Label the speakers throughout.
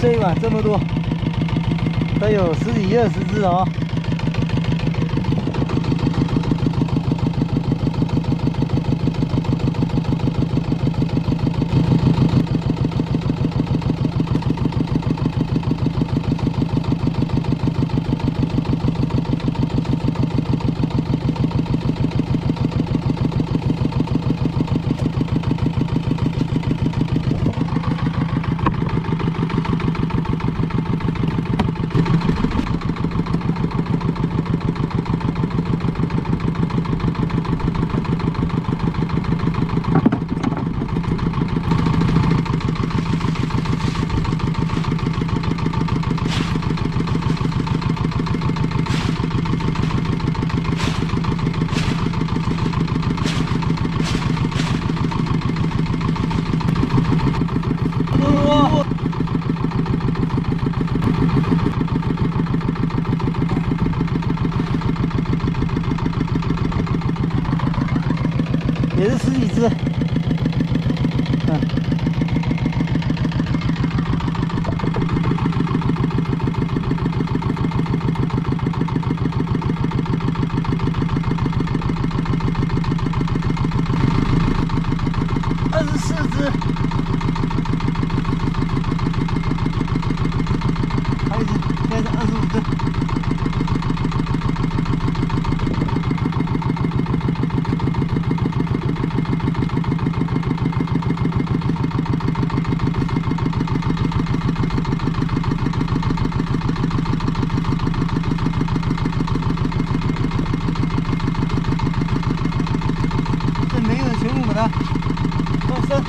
Speaker 1: 这一碗这么多，都有10几20只哦。也是10几只，24只，还有一只，现在是25只。没有全部把它放生。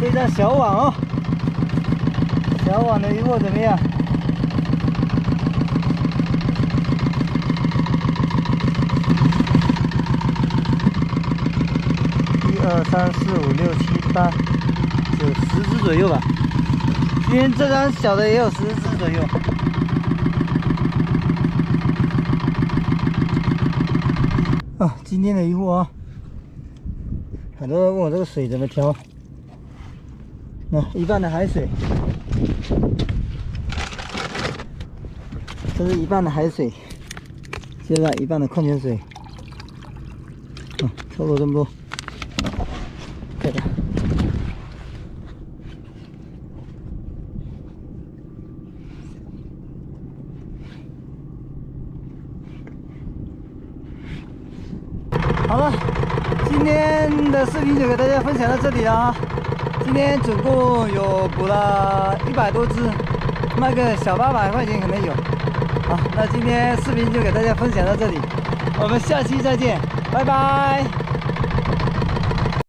Speaker 1: 这张小网哦，小网的渔获怎么样？1、2、3、4、5、6、7、8、9、10只左右吧。今天这张小的也有10只左右。啊，今天的渔获啊，很多人问我这个水怎么调。那一半的海水，这是一半的海水，接着一半的矿泉水，差不多这么多，对的。好了，今天的视频就给大家分享到这里了啊。今天总共有捕了100多只，卖个小800块钱可能有。好，那今天视频就给大家分享到这里，我们下期再见，拜拜。